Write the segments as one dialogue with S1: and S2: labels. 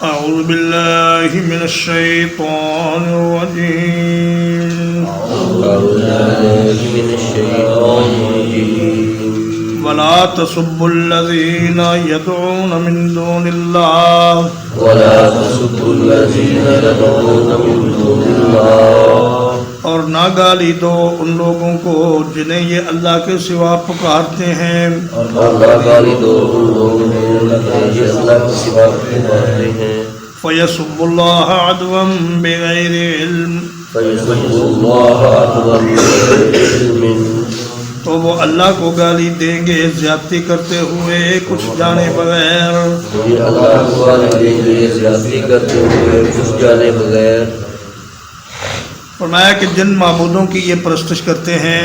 S1: أعوذ بالله من الشيطان الرجيم ولا تسبوا الذين يدعون من دون الله اور نہ گالی دو ان لوگوں کو جنہیں یہ اللہ کے سوا پکارتے ہیں فَيَسُبُّ اللَّهَ عَدْوًا بِغَيْرِ عِلْمٍ تو وہ اللہ کو گالی دیں گے زیادتی کرتے ہوئے کچھ جانے بغیر فرمایا کہ جن معبودوں کی یہ پرستش کرتے ہیں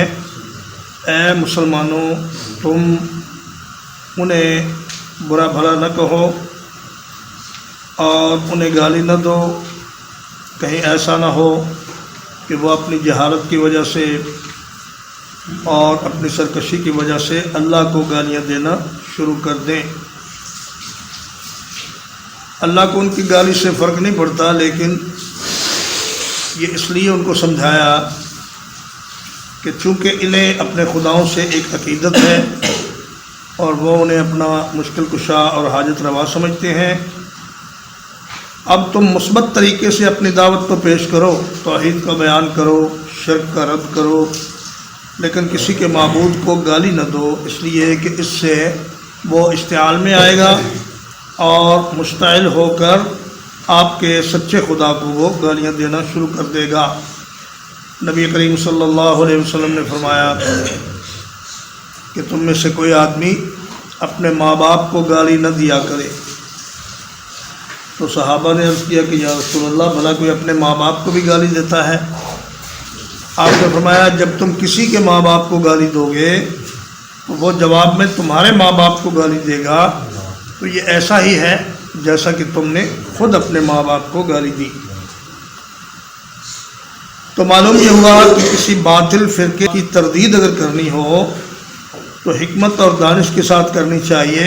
S1: اے مسلمانوں تم انہیں برا بھلا نہ کہو اور انہیں گالی نہ دو، کہیں ایسا نہ ہو کہ وہ اپنی جہالت کی وجہ سے اور اپنی سرکشی کی وجہ سے اللہ کو گالیاں دینا شروع کر دیں۔ اللہ کو ان کی گالی سے فرق نہیں پڑتا، لیکن یہ اس لیے ان کو سمجھایا کہ چونکہ انہیں اپنے خداؤں سے ایک عقیدت ہے اور وہ انہیں اپنا مشکل کشا اور حاجت روا سمجھتے ہیں، اب تم مثبت طریقے سے اپنی دعوت کو پیش کرو، توحید کا بیان کرو، شرک کا رد کرو، لیکن کسی کے معبود کو گالی نہ دو، اس لیے کہ اس سے وہ اشتعال میں آئے گا اور مشتعل ہو کر آپ کے سچے خدا کو وہ گالیاں دینا شروع کر دے گا۔ نبی کریم صلی اللہ علیہ وسلم نے فرمایا کہ تم میں سے کوئی آدمی اپنے ماں باپ کو گالی نہ دیا کرے۔ تو صحابہ نے عرض کیا کہ یا رسول اللہ بھلا کوئی اپنے ماں باپ کو بھی گالی دیتا ہے؟ آپ نے فرمایا جب تم کسی کے ماں باپ کو گالی دو گے تو وہ جواب میں تمہارے ماں باپ کو گالی دے گا، تو یہ ایسا ہی ہے جیسا کہ تم نے خود اپنے ماں باپ کو گالی دی۔ تو معلوم یہ ہوا کہ کسی باطل فرقے کی تردید اگر کرنی ہو تو حکمت اور دانش کے ساتھ کرنی چاہیے،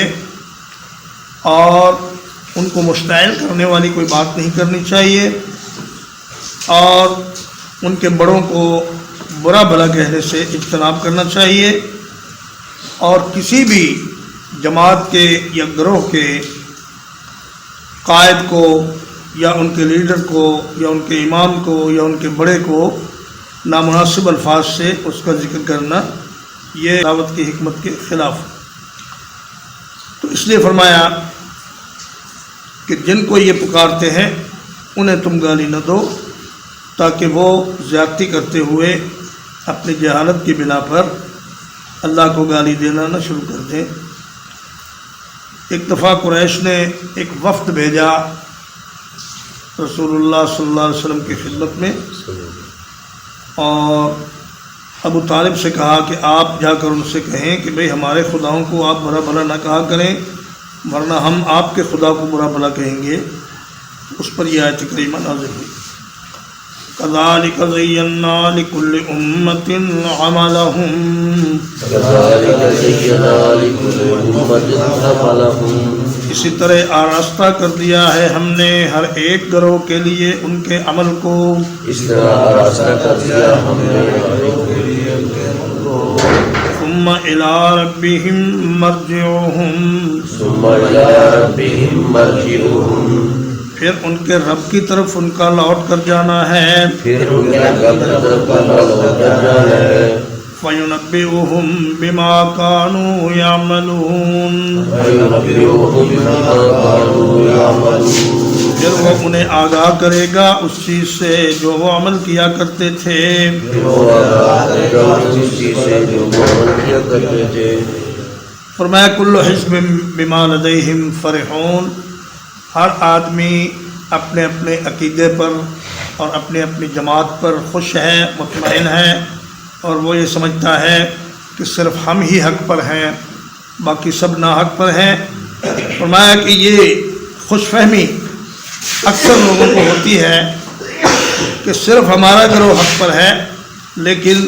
S1: اور ان کو مشتعل کرنے والی کوئی بات نہیں کرنی چاہیے، اور ان کے بڑوں کو برا بھلا کہنے سے اجتناب کرنا چاہیے، اور کسی بھی جماعت کے یا گروہ کے قائد کو یا ان کے لیڈر کو یا ان کے امام کو یا ان کے بڑے کو نامناسب الفاظ سے اس کا ذکر کرنا یہ دعوت کی حکمت کے خلاف۔ تو اس لیے فرمایا کہ جن کو یہ پکارتے ہیں انہیں تم گالی نہ دو تاکہ وہ زیادتی کرتے ہوئے اپنی جہالت کی بنا پر اللہ کو گالی دینا نہ شروع کر دیں۔ ایک دفعہ قریش نے ایک وفد بھیجا رسول اللہ صلی اللہ علیہ وسلم کی خدمت میں، اور ابو طالب سے کہا کہ آپ جا کر ان سے کہیں کہ بھئی ہمارے خداؤں کو آپ برا بھلا نہ کہا کریں ورنہ ہم آپ کے خدا کو برا بھلا کہیں گے۔ اس پر یہ آیت کریمہ نازل ہوئی كَذَلِكَ زَيَّنَّا لِكُلِّ أُمَّةٍ عَمَلَهُمْ اسی طرح آراستہ کر دیا ہے ہم نے ہر ایک گروہ کے لیے ان کے عمل کو، ثُمَّ إِلَىٰ رَبِّهِمْ مَرْجِعُهُمْ پھر ان کے رب کی طرف ان کا لوٹ کر جانا ہے، فَيُنَبِّئُهُم بِمَا كَانُوا يَعْمَلُونَ پھر وہ انہیں آگاہ کرے گا اس چیز سے جو وہ عمل کیا کرتے تھے۔ فرمایا کل حزب بما لدیہم فرحون، ہر آدمی اپنے اپنے عقیدے پر اور اپنی اپنی جماعت پر خوش ہے، مطمئن ہے، اور وہ یہ سمجھتا ہے کہ صرف ہم ہی حق پر ہیں، باقی سب ناحق پر ہیں۔ فرمایا کہ یہ خوش فہمی اکثر لوگوں کو ہوتی ہے کہ صرف ہمارا گروہ حق پر ہے، لیکن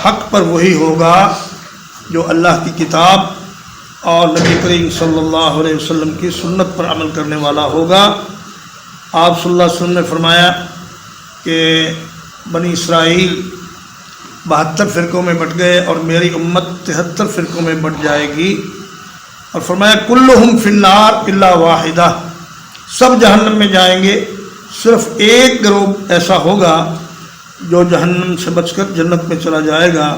S1: حق پر وہی ہوگا جو اللہ کی کتاب اور نبی کریم صلی اللہ علیہ وسلم کی سنت پر عمل کرنے والا ہوگا۔ آپ صلی اللہ علیہ وسلم نے فرمایا کہ بنی اسرائیل 72 فرقوں میں بٹ گئے اور میری امت 73 فرقوں میں بٹ جائے گی، اور فرمایا کلہم فی النار الا واحدہ، سب جہنم میں جائیں گے، صرف ایک گروہ ایسا ہوگا جو جہنم سے بچ کر جنت میں چلا جائے گا۔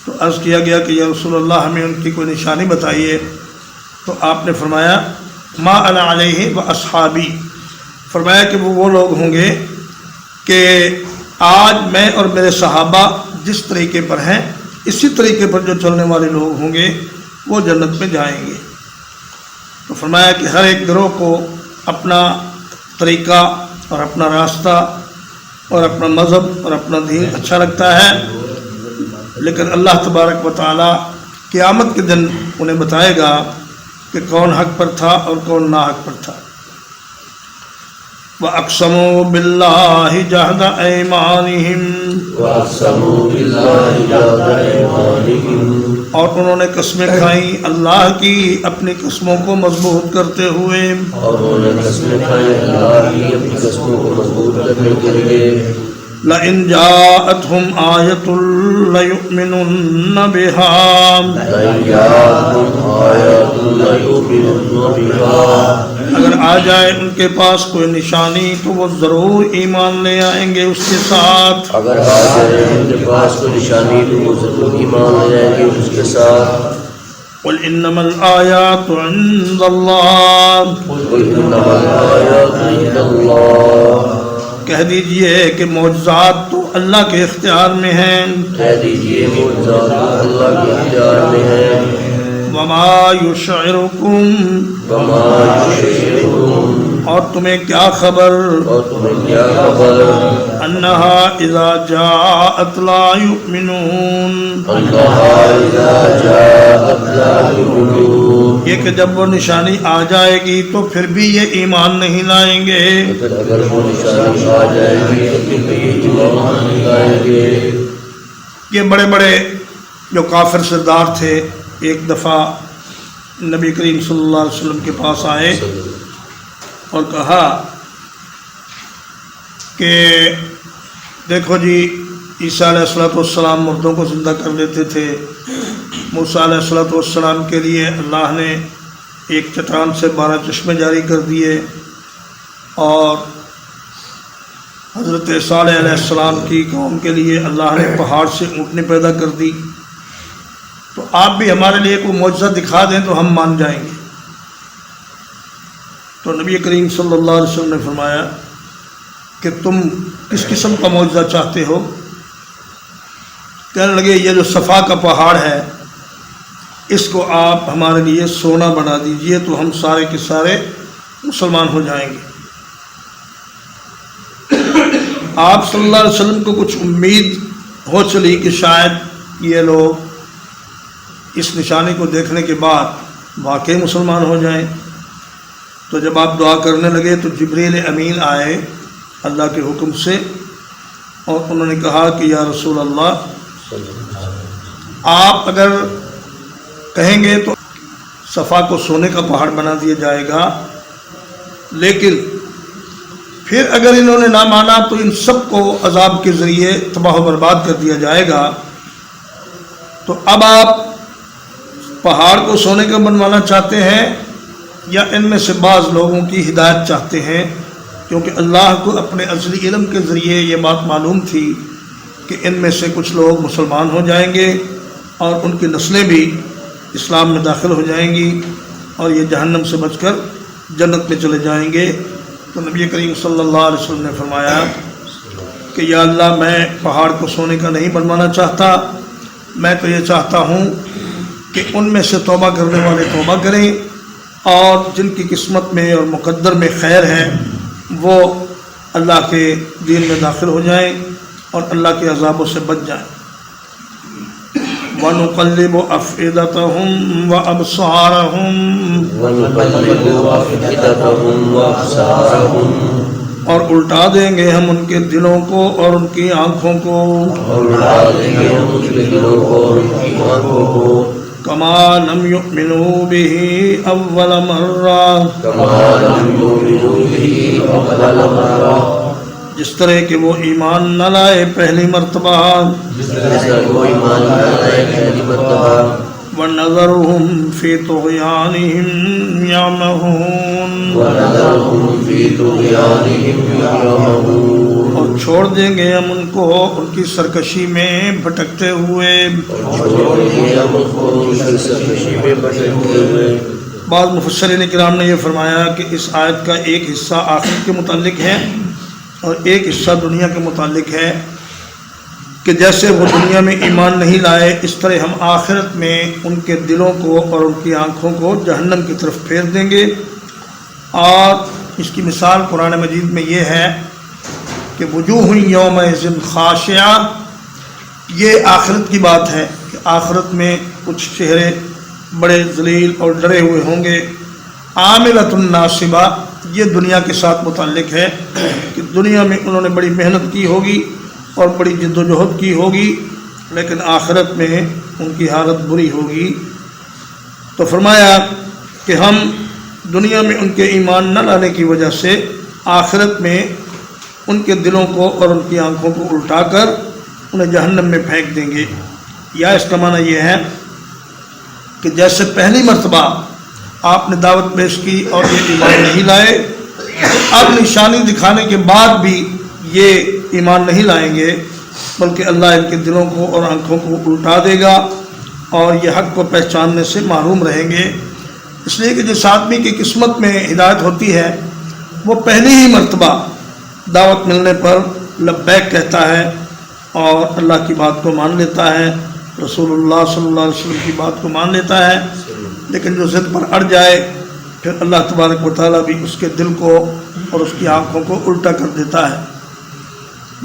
S1: تو عرض کیا گیا کہ یا رسول اللہ ہمیں ان کی کوئی نشانی بتائیے، تو آپ نے فرمایا ما انا علیہ و اصحابی، فرمایا کہ وہ لوگ ہوں گے کہ آج میں اور میرے صحابہ جس طریقے پر ہیں اسی طریقے پر جو چلنے والے لوگ ہوں گے وہ جنت میں جائیں گے۔ تو فرمایا کہ ہر ایک گروہ کو اپنا طریقہ اور اپنا راستہ اور اپنا مذہب اور اپنا دین اچھا لگتا ہے، لیکن اللہ تبارک و تعالی قیامت کے دن انہیں بتائے گا کہ کون حق پر تھا اور کون ناحق پر تھا۔ وَأَقْسَمُوا بِاللَّهِ جَهْدَ أَيْمَانِهِمْ اور انہوں نے قسمیں کھائیں اللہ کی اپنی قسموں کو مضبوط کرتے ہوئے، لَإِنْ جَاءَتْهُمْ آيَةٌ لَيُؤْمِنُنَّ بِهَا، اگر آ جائے ان کے پاس کوئی نشانی تو وہ ضرور ایمان لے آئیں گے اس کے ساتھ۔
S2: اگر آ جائے ان کے پاس کوئی نشانی تو وہ ضرور ایمان لے آئیں گے اس کے ساتھ۔
S1: قُلْ إِنَّمَا الْآيَاتُ عِندَ اللَّهِ،
S2: قُلْ إِنَّمَا الْآيَاتُ عِندَ اللَّهِ،
S1: کہہ دیجئے کہ معجزات تو اللہ کے اختیار میں ہیں،
S2: کہہ دیجئے معجزات اللہ کے اختیار میں ہیں۔
S1: وَمَا يُشْعِرُكُمْ،
S2: وَمَا يُشْعِرُكُمْ،
S1: اور تمہیں کیا خبر،
S2: اور تمہیں کیا خبر،
S1: أَنَّهَا إِذَا جَاءَتْ لَا يُؤْمِنُونَ،
S2: أَنَّهَا إِذَا جَاءَتْ لَا يُؤْمِنُونَ،
S1: یہ کہ جب وہ نشانی آ جائے گی تو پھر بھی یہ ایمان نہیں لائیں گے۔
S2: اگر وہ نشانی آ جائے گی تو پھر بھی ایمان نہیں لائیں گے۔
S1: یہ بڑے بڑے جو کافر سردار تھے ایک دفعہ نبی کریم صلی اللہ علیہ وسلم کے پاس آئے اور کہا کہ دیکھو جی عیسیٰ علیہ السلام مردوں کو زندہ کر دیتے تھے، موسیٰ علیہ السلام کے لیے اللہ نے ایک چٹان سے 12 چشمے جاری کر دیے، اور حضرت صالح علیہ السلام کی قوم کے لیے اللہ نے پہاڑ سے اونٹنے پیدا کر دی، تو آپ بھی ہمارے لیے کوئی معجزہ دکھا دیں تو ہم مان جائیں گے۔ تو نبی کریم صلی اللہ علیہ وسلم نے فرمایا کہ تم کس قسم کا معجزہ چاہتے ہو؟ کہنے لگے یہ جو صفا کا پہاڑ ہے اس کو آپ ہمارے لیے سونا بنا دیجئے تو ہم سارے کے سارے مسلمان ہو جائیں گے۔ آپ صلی اللہ علیہ وسلم کو کچھ امید ہو چلی کہ شاید یہ لوگ اس نشانی کو دیکھنے کے بعد واقعی مسلمان ہو جائیں۔ تو جب آپ دعا کرنے لگے تو جبریل امین آئے اللہ کے حکم سے، اور انہوں نے کہا کہ یا رسول اللہ آپ اگر کہیں گے تو صفا کو سونے کا پہاڑ بنا دیا جائے گا، لیکن پھر اگر انہوں نے نہ مانا تو ان سب کو عذاب کے ذریعے تباہ و برباد کر دیا جائے گا۔ تو اب آپ پہاڑ کو سونے کا بنوانا چاہتے ہیں یا ان میں سے بعض لوگوں کی ہدایت چاہتے ہیں؟ کیونکہ اللہ کو اپنے ازلی علم کے ذریعے یہ بات معلوم تھی کہ ان میں سے کچھ لوگ مسلمان ہو جائیں گے اور ان کی نسلیں بھی اسلام میں داخل ہو جائیں گی اور یہ جہنم سے بچ کر جنت میں چلے جائیں گے۔ تو نبی کریم صلی اللہ علیہ وسلم نے فرمایا کہ یا اللہ میں پہاڑ کو سونے کا نہیں بنوانا چاہتا، میں تو یہ چاہتا ہوں کہ ان میں سے توبہ کرنے والے توبہ کریں اور جن کی قسمت میں اور مقدر میں خیر ہے وہ اللہ کے دین میں داخل ہو جائیں اور اللہ کے عذابوں سے بچ جائیں۔ وَنُقَلِّبُ أَفْئِدَتَهُمْ وَأَبْصَارَهُمْ، اور الٹا دیں گے ہم ان کے دلوں کو اور ان کی آنکھوں کو، کما لم یؤمنوا به اول مرہ،
S2: كما لم يؤمنوا به أول مرة،
S1: جس طرح کہ وہ ایمان نہ لائے پہلی مرتبہ،
S2: جس طرح وہ ایمان نہ لائے پہلی مرتبہ،
S1: وَنَذَرُهُمْ فِي طُغْيَانِهِمْ يَعْمَهُونَ،
S2: وَنَذَرْهُمْ فِي طُغْيَانِهِمْ يَعْمَهُونَ،
S1: اور چھوڑ دیں گے ہم ان کو ان کی سرکشی میں بھٹکتے ہوئے۔
S2: اور چھوڑ دیں ہم ان کو ان کی سرکشی میں بھٹکتے ہوئے۔
S1: بعض مفسرین کرام نے یہ فرمایا کہ اس آیت کا ایک حصہ آخرت کے متعلق ہے اور ایک حصہ دنیا کے متعلق ہے، کہ جیسے وہ دنیا میں ایمان نہیں لائے اس طرح ہم آخرت میں ان کے دلوں کو اور ان کی آنکھوں کو جہنم کی طرف پھیر دیں گے۔ اور اس کی مثال قرآن مجید میں یہ ہے کہ وجوہ یومئذ خاشعہ، یہ آخرت کی بات ہے کہ آخرت میں کچھ چہرے بڑے ذلیل اور ڈرے ہوئے ہوں گے۔ عاملۃ ناصبہ، یہ دنیا کے ساتھ متعلق ہے کہ دنیا میں انہوں نے بڑی محنت کی ہوگی اور بڑی جد و جہد کی ہوگی، لیکن آخرت میں ان کی حالت بری ہوگی۔ تو فرمایا کہ ہم دنیا میں ان کے ایمان نہ لانے کی وجہ سے آخرت میں ان کے دلوں کو اور ان کی آنکھوں کو الٹا کر انہیں جہنم میں پھینک دیں گے۔ یا اس کا معنی یہ ہے کہ جیسے پہلی مرتبہ آپ نے دعوت پیش کی اور یہ ایمان نہیں لائے، اب نشانی دکھانے کے بعد بھی یہ ایمان نہیں لائیں گے، بلکہ اللہ ان کے دلوں کو اور آنکھوں کو الٹا دے گا اور یہ حق کو پہچاننے سے محروم رہیں گے۔ اس لیے کہ جس آدمی کی قسمت میں ہدایت ہوتی ہے وہ پہلی ہی مرتبہ دعوت ملنے پر لبیک کہتا ہے اور اللہ کی بات کو مان لیتا ہے، رسول اللہ صلی اللہ علیہ وسلم کی بات کو مان لیتا ہے، لیکن جو ضد پر اڑ جائے پھر اللہ تبارک و تعالیٰ بھی اس کے دل کو اور اس کی آنکھوں کو الٹا کر دیتا ہے۔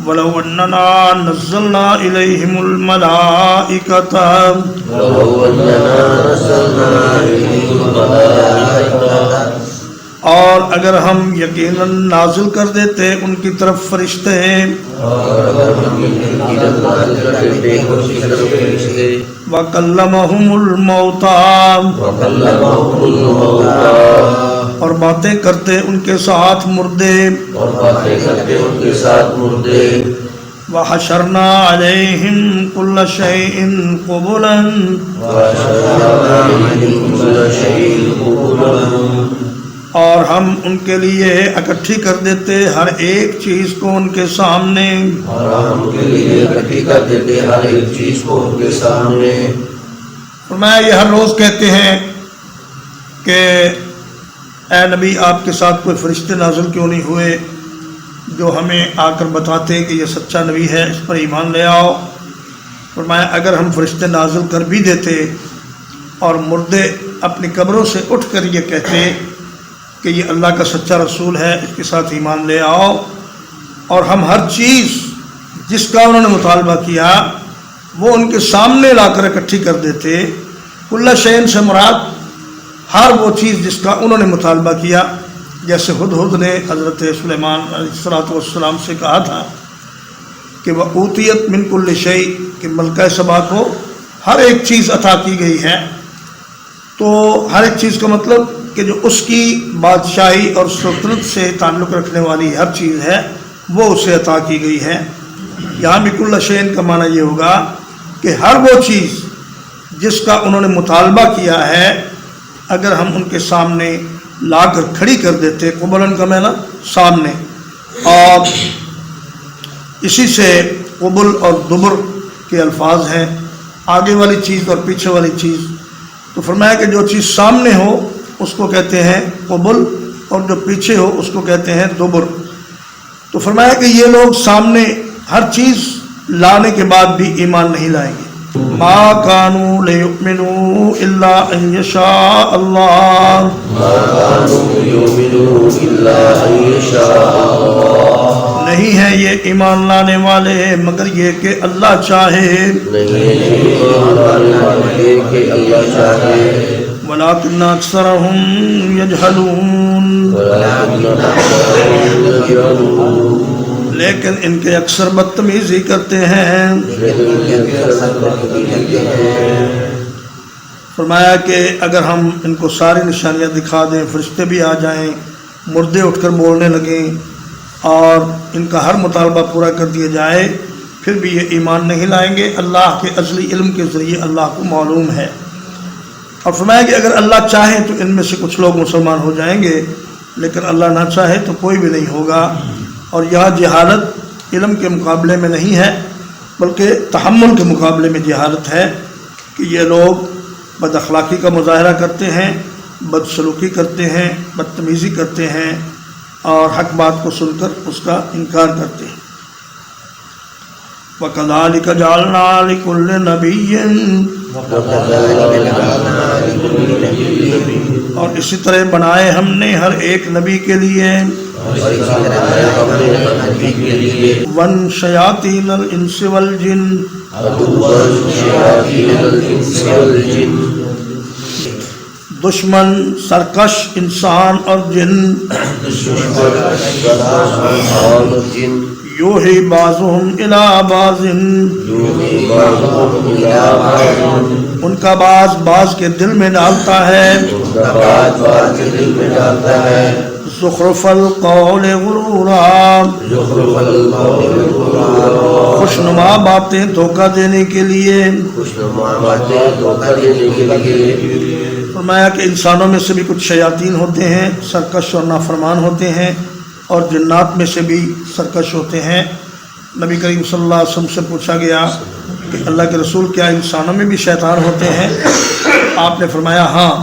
S1: وَلَوْ أَنَّنَا نَزَّلْنَا إِلَيْهِمُ الْمَلَائِكَةَ،
S2: وَلَوْ أَنَّنَا نَزَّلْنَا إِلَيْهِمُ الْمَلَائِكَةَ،
S1: اور اگر ہم یقیناً نازل کر دیتے ان کی طرف فرشتے،
S2: اور اگر ہم یقیناً نازل کر دیتے ان کی طرف فرشتے،
S1: وَكَلَّمَهُمُ الْمَوْتَىٰ،
S2: وَكَلَّمَهُمُ الْمَوْتَىٰ،
S1: اور باتیں کرتے ان کے ساتھ مردے،
S2: اور باتیں کرتے ان کے ساتھ مردے،
S1: وَحَشَرْنَا عَلَيْهِمْ كُلَّ شَيْءٍ قُبُلًا،
S2: وَأَشْهَدْنَا عَلَيْهِمْ كُلَّ شَيْءٍ قُبُلًا،
S1: اور ہم ان کے لیے اکٹھی کر دیتے ہر ایک چیز کو ان کے سامنے،
S2: اور ہم ان کے لیے اکٹھی کر دیتے ہر ایک چیز کو ان کے سامنے۔
S1: فرمایا یہ ہر روز کہتے ہیں کہ اے نبی آپ کے ساتھ کوئی فرشتے نازل کیوں نہیں ہوئے جو ہمیں آ کر بتاتے کہ یہ سچا نبی ہے، اس پر ایمان لے آؤ۔ فرمایا اگر ہم فرشتے نازل کر بھی دیتے اور مردے اپنی قبروں سے اٹھ کر یہ کہتے کہ یہ اللہ کا سچا رسول ہے، اس کے ساتھ ایمان لے آؤ، اور ہم ہر چیز جس کا انہوں نے مطالبہ کیا وہ ان کے سامنے لا کر اکٹھی کر دیتے۔ کل شیء سے مراد ہر وہ چیز جس کا انہوں نے مطالبہ کیا، جیسے ہدہد نے حضرت سلیمان علیہ السلام سے کہا تھا کہ وہ اوتیت من کل شیء، کہ ملکہ سبا کو ہر ایک چیز عطا کی گئی ہے۔ تو ہر ایک چیز کا مطلب کہ جو اس کی بادشاہی اور سلطنت سے تعلق رکھنے والی ہر چیز ہے وہ اسے عطا کی گئی ہے۔ یہاں بھی کل شیء کا معنی یہ ہوگا کہ ہر وہ چیز جس کا انہوں نے مطالبہ کیا ہے اگر ہم ان کے سامنے لا کر کھڑی کر دیتے، قبلن کا معنی سامنے، اور اسی سے قبل اور دبر کے الفاظ ہیں، آگے والی چیز اور پیچھے والی چیز۔ تو فرمایا کہ جو چیز سامنے ہو اس کو کہتے ہیں قبل اور جو پیچھے ہو اس کو کہتے ہیں دبر۔ تو فرمایا کہ یہ لوگ سامنے ہر چیز لانے کے بعد بھی ایمان نہیں لائیں گے۔ ما كانوا ليؤمنوا الا ان يشاء الله،
S2: ما كانوا ليؤمنوا الا ان يشاء الله،
S1: نہیں ہے یہ ایمان لانے والے مگر یہ کہ اللہ چاہے،
S2: نہیں ہے یہ ایمان لانے والے کہ اللہ چاہے،
S1: ولكن اکثرهم يجهلون،
S2: ولكن أكثرهم يجهلون،
S1: لیکن ان کے اکثر بدتمیزی کرتے ہیں۔
S2: لیکن ان کے اکثر بدتمیزی کرتے ہیں۔
S1: فرمایا کہ اگر ہم ان کو ساری نشانیاں دکھا دیں، فرشتے بھی آ جائیں، مردے اٹھ کر بولنے لگیں اور ان کا ہر مطالبہ پورا کر دیا جائے، پھر بھی یہ ایمان نہیں لائیں گے۔ اللہ کے ازلی علم کے ذریعے اللہ کو معلوم ہے۔ اور فرمایا کہ اگر اللہ چاہے تو ان میں سے کچھ لوگ مسلمان ہو جائیں گے، لیکن اللہ نہ چاہے تو کوئی بھی نہیں ہوگا۔ اور یہاں جہالت علم کے مقابلے میں نہیں ہے، بلکہ تحمل کے مقابلے میں جہالت ہے کہ یہ لوگ بد اخلاقی کا مظاہرہ کرتے ہیں، بدسلوکی کرتے ہیں، بدتمیزی کرتے ہیں اور حق بات کو سن کر اس کا انکار کرتے ہیں۔ وَكَذَلِكَ جَعَلْنَا لِكُلِّ نَبِيٍّ، اور اسی طرح بنائے ہم نے ہر ایک نبی کے لیے ون شیاطین الانس والجن، دشمن سرکش انسان اور جن، یوحی بعضهم الی بعض، ان کا بعض کے دل میں ڈالتا ہے، زخرف القول غرورا، خوشنما باتیں دھوکہ دینے کے لیے۔ فرمایا کہ انسانوں میں سے بھی کچھ شیاطین ہوتے ہیں، سرکش اور نافرمان ہوتے ہیں، اور جنات میں سے بھی سرکش ہوتے ہیں۔ نبی کریم صلی اللہ علیہ وسلم سے پوچھا گیا کہ اللہ کے رسول کیا انسانوں میں بھی شیطان ہوتے ہیں؟ آپ نے فرمایا ہاں،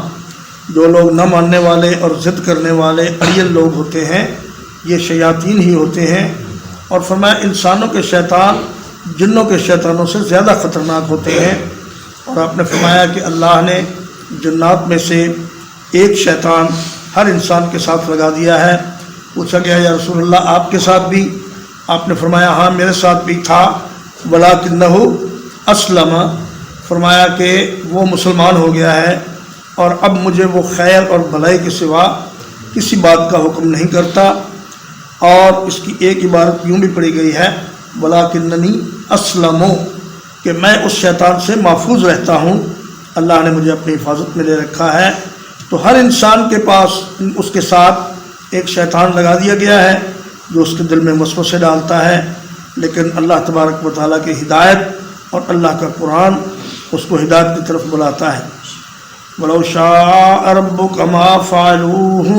S1: جو لوگ نہ ماننے والے اور ضد کرنے والے اڑیل لوگ ہوتے ہیں یہ شیاطین ہی ہوتے ہیں۔ اور فرمایا انسانوں کے شیطان جنوں کے شیطانوں سے زیادہ خطرناک ہوتے ہیں۔ اور آپ نے فرمایا کہ اللہ نے جنات میں سے ایک شیطان ہر انسان کے ساتھ لگا دیا ہے۔ پوچھا گیا یا رسول اللہ آپ کے ساتھ بھی؟ آپ نے فرمایا ہاں میرے ساتھ بھی تھا، ولکنہ اسلم، فرمایا کہ وہ مسلمان ہو گیا ہے اور اب مجھے وہ خیر اور بھلائی کے سوا کسی بات کا حکم نہیں کرتا۔ اور اس کی ایک عبارت یوں بھی پڑھی گئی ہے ولکننی اسلم، کہ میں اس شیطان سے محفوظ رہتا ہوں، اللہ نے مجھے اپنی حفاظت میں لے رکھا ہے۔ تو ہر انسان کے پاس اس کے ساتھ ایک شیطان لگا دیا گیا ہے جو اس کے دل میں وسوسے ڈالتا ہے، لیکن اللہ تبارک و تعالیٰ کی ہدایت اور اللہ کا قرآن اس کو ہدایت کی طرف بلاتا ہے۔ وَلَوْ شَاءَ رَبُّكَ مَا فَعَلُوهُ،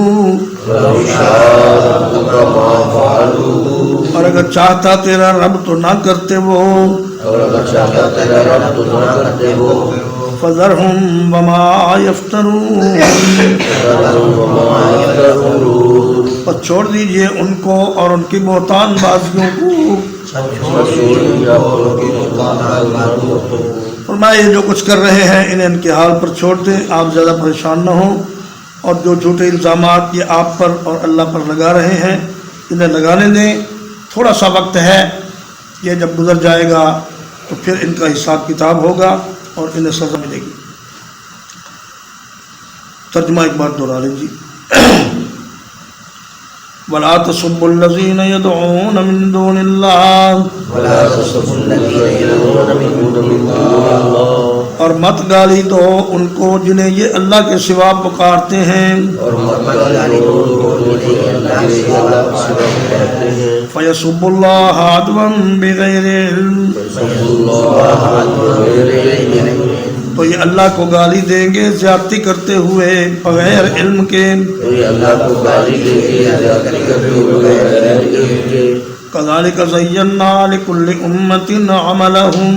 S1: اور اگر چاہتا تیرا رب تو نہ کرتے وہ، فَذَرْهُمْ وَمَا يَفْتَرُونَ، اور چھوڑ دیجئے ان کو اور ان کی بہتان بازیوں کو۔ فرمایا یہ جو کچھ کر رہے ہیں انہیں ان کے حال پر چھوڑ دیں، آپ زیادہ پریشان نہ ہوں، اور جو جھوٹے الزامات یہ آپ پر اور اللہ پر لگا رہے ہیں انہیں لگانے دیں۔ تھوڑا سا وقت ہے، یہ جب گزر جائے گا تو پھر ان کا حساب کتاب ہوگا اور انہیں سزا ملے گی۔ ترجمہ ایک بار دہرا لیجیے۔ وَلَا تَسُبُّوا الَّذِينَ يَدْعُونَ مِن دُونِ اللَّهِ، اور مت گالی دو ان کو جنہیں یہ اللہ کے سوا پکارتے ہیں۔ فَيَسُبُّوا اللَّهَ عَدْوًا بِغَيْرِ عِلْمٍ، تو یہ اللہ کو گالی دیں گے زیادتی کرتے ہوئے بغیر علم کے۔ كَذَلِكَ زَيَّنَّا لِكُلِّ أُمَّةٍ عَمَلَهُمْ،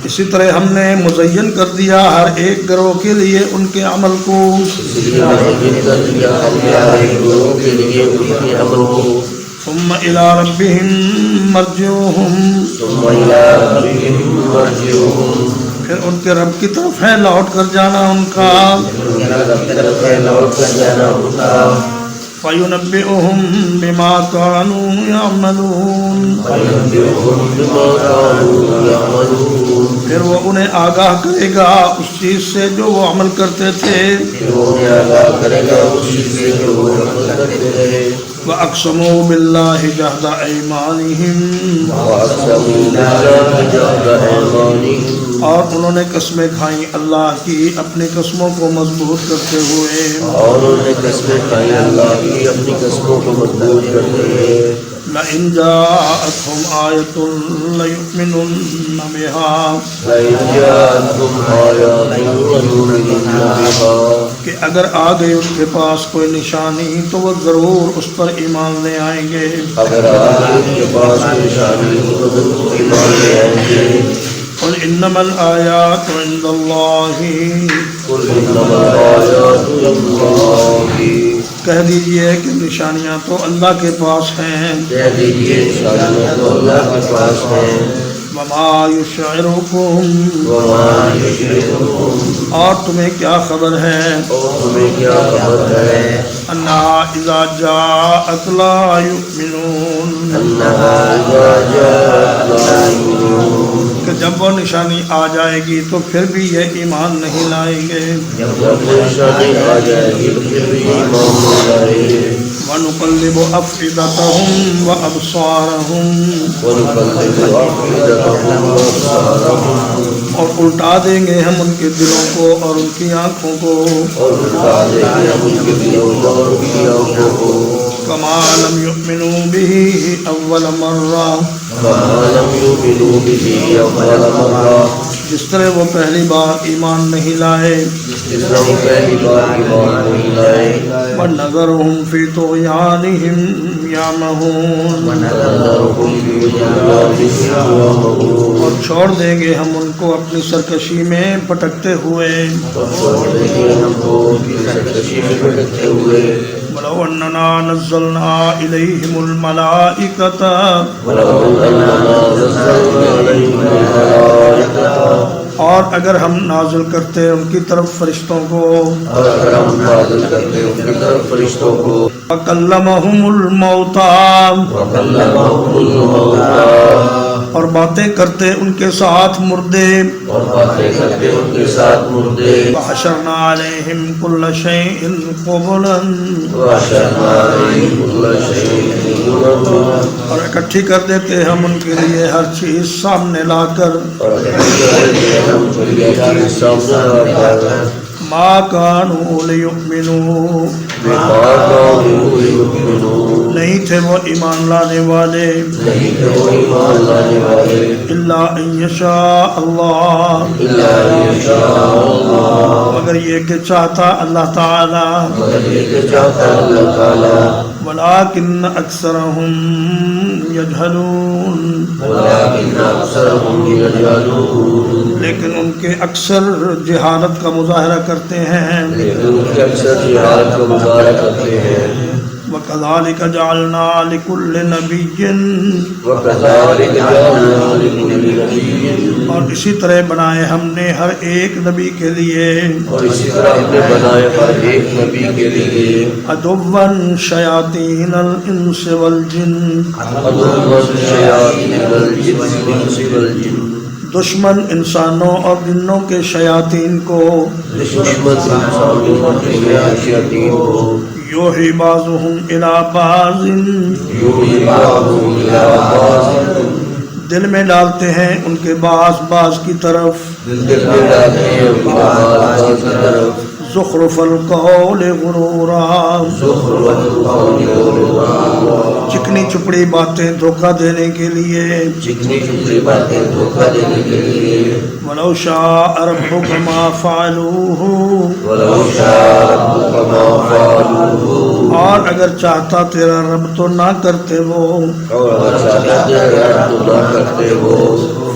S1: اسی طرح ہم نے مزین کر دیا ہر ایک گروہ کے لیے ان کے عمل کو۔ ثم إلى ربهم مرجعهم، پھر ان کے رب کی طرف ہے لوٹ کر جانا ان کا۔ فَيُنَبِّئُهُم بِمَا كَانُوا يَعْمَلُونَ
S2: فَيُنَبِّئُهُم بِمَا كَانُوا يَعْمَلُونَ
S1: پھر وہ انہیں آگاہ کرے گا اس چیز سے جو وہ عمل کرتے تھے.
S2: پھر وہ انہیں آگاہ کرے گا اس چیز سے جو وہ عمل کرتے رہے.
S1: وَأَقْسَمُوا بِاللَّهِ جَهْدَ أَيْمَانِهِمْ
S2: وَأَقْسَمُوا بِاللَّهِ جَهْدَ أَيْمَانِهِمْ
S1: اور انہوں نے قسمیں کھائیں اللہ کی اپنی قسموں کو مضبوط کرتے ہوئے.
S2: اور انہوں نے قسمیں کھائیں اللہ کی اپنی قسموں کو مضبوط کرتے ہوئے.
S1: لَإِنْ جَاءَتْهُمْ آيَةٌ لَيُؤْمِنُنَّ بِهَا
S2: لَئِنْ جَاءَتْهُمْ آيَةٌ لَيُؤْمِنُنَّ بِهَا
S1: کہ اگر آ گئی ان کے پاس کوئی نشانی تو وہ ضرور اس پر ایمان لے آئیں گے.
S2: اگر آگے ان کے پاس کوئی نشانی ہو تو ضرور ایمان لے آئیں گے.
S1: قُلْ إِنَّمَا الْآيَاتُ عِنْدَ اللَّهِ
S2: قُلْ إِنَّمَا الْآيَاتُ عِنْدَ اللَّهِ
S1: کہہ دیجئے کہ نشانیاں تو اللہ کے پاس ہیں.
S2: کہہ دیجئے نشانیاں تو اللہ کے پاس ہیں.
S1: وَمَا يُشْعِرُكُمْ
S2: وَمَا يُشْعِرُكُمْ
S1: اور تمہیں کیا خبر ہے
S2: اور تمہیں کیا خبر ہے
S1: أَنَّهَا إِذَا جَاءَتْ لَا يُؤْمِنُونَ
S2: أَنَّهَا إِذَا جَاءَتْ لَا يُؤْمِنُونَ
S1: کہ جب وہ نشانی آ جائے گی تو پھر بھی یہ ایمان نہیں لائیں گے.
S2: جب نشانی آ جائے گی تو پھر بھی ایمان نہیں لائیں گے.
S1: وَنُقَلِّبُ أَفْئِدَتَهُمْ وَأَبْصَارَهُمْ
S2: وَنُقَلِّبُ أَفْئِدَتَهُمْ وَأَبْصَارَهُمْ
S1: اور الٹا دیں گے ہم ان کے دلوں کو اور ان کی آنکھوں کو.
S2: اور الٹا دیں گے ہم ان کے دلوں کو اور ان کی آنکھوں کو.
S1: كَمَا لَمْ يُؤْمِنُوا بِهِ أَوَّلَ مَرَّةٍ
S2: كَمَا لَمْ يُؤْمِنُوا بِهِ أَوَّلَ مَرَّةٍ
S1: جس طرح وہ پہلی بار ایمان نہیں لائے.
S2: جس طرح وہ پہلی بار ایمان نہیں لائے.
S1: وَنَذَرُهُمْ فِي طُغْيَانِهِمْ يَعْمَهُونَ
S2: وَنَذَرُهُمْ فِي طُغْيَانِهِمْ يَعْمَهُونَ
S1: اور چھوڑ دیں گے ہم ان کو اپنی سرکشی میں پھٹکتے ہوئے.
S2: اور چھوڑ دیں گے ہم کو اپنی سرکشی میں بھٹکتے ہوئے.
S1: وَلَوْ أَنَّنَا نَزَّلْنَا إِلَيْهِمُ الْمَلَائِكَةَ
S2: وَلَوْ أَنَّنَا نَزَّلْنَا عَلَيْهِمُ الْمَلَائِكَةَ
S1: اور اگر ہم نازل کرتے ان کی طرف فرشتوں کو.
S2: اور اگر ہم نازل کرتے ان کی طرف فرشتوں کو.
S1: وَكَلَّمَهُمُ الْمَوْتَى
S2: وَكَلَّمَهُمُ الْمَوْتَى
S1: اور باتیں کرتے ان کے ساتھ مردے.
S2: اور باتیں کرتے ان کے ساتھ مردے.
S1: وَحَشَرْنَا عَلَيْهِمْ كُلَّ شَيْءٍ قُبُلًا
S2: وَحَشَرْنَا عَلَيْهِمْ كُلَّ شَيْءٍ قُبُلًا
S1: اور اکٹھی کر دیتے ہم ان کے لیے ہر چیز سامنے لا کر.
S2: اور ہم سامنے لا کر.
S1: مَا كَانُوا لِيُؤْمِنُوا
S2: بِمَا كَانُوا يُؤْمِنُونَ
S1: نہیں تھے وہ ایمان لانے والے.
S2: نہیں تھے وہ ایمان لانے والے.
S1: إِلَّا أَن يَشَاءَ اللَّهُ
S2: إِلَّا أَن يَشَاءَ اللَّهُ
S1: مگر یہ کہ چاہتا اللہ تعالی.
S2: مگر یہ کہ چاہتا اللہ تعالیٰ.
S1: وَلَٰكِنَّ أَكْثَرَهُمْ يَجْهَلُونَ
S2: وَلَٰكِنَّ أَكْثَرَهُمْ يَجْهَلُونَ
S1: لیکن ان کے اکثر جہالت کا مظاہرہ کرتے ہیں.
S2: لیکن ان کے اکثر جہالت کا مظاہرہ کرتے ہیں.
S1: وَكَذَلِكَ جَعَلْنَا لِكُلِّ نَبِيٍّ
S2: وَكَذَلِكَ جَعَلْنَا لِكُلِّ نَبِيٍّ
S1: اور اسی طرح بنائے ہم نے ہر ایک نبی کے لیے.
S2: اور اسی طرح ہم نے بنائے ہر ایک نبی کے لیے.
S1: عَدُوًّا شَيَاطِينَ الْإِنسِ وَالْجِنِّ
S2: عَدُوًّا شَيَاطِينَ الْإِنسِ وَالْجِنِّ
S1: دشمن انسانوں اور جنوں کے شیاطین کو.
S2: دشمن انسانوں اور شیاطین کو.
S1: یوحی بعضهم إلی بعض
S2: یوحی بعضهم إلی بعض
S1: دل میں ڈالتے ہیں ان کے بعض کی طرف.
S2: دل میں ڈالتے ہیں ان کے بعض کی طرف.
S1: زخرف القول غرورا چکنی چپڑی باتیں دھوکہ دینے کے لیے.
S2: چکنی چپڑی باتیں دھوکہ دینے کے لیے.
S1: وَلَوْ شَاءَ رَبُّكَ مَا فَعَلُوهُ
S2: وَلَوْ شَاءَ رَبُّكَ مَا فَعَلُوهُ
S1: اور اگر چاہتا تیرا رب تو نہ کرتے وہ.
S2: اور اگر چاہتا تیرا رب تو نہ کرتے وہ.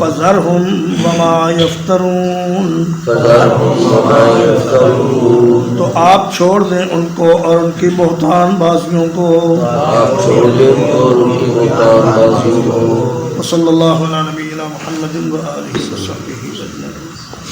S1: فَذَرْهُمْ وَمَا يَفْتَرُونَ
S2: فَذَرْهُمْ وَمَا يَفْتَرُونَ
S1: تو آپ چھوڑ دیں ان کو اور ان کی بہتان بازیوں کو.
S2: آپ چھوڑ دیں ان کو اور ان کی بہتان بازیوں کو.
S1: وصلی اللہ علی نبینا محمد و آلہ وصحبہ.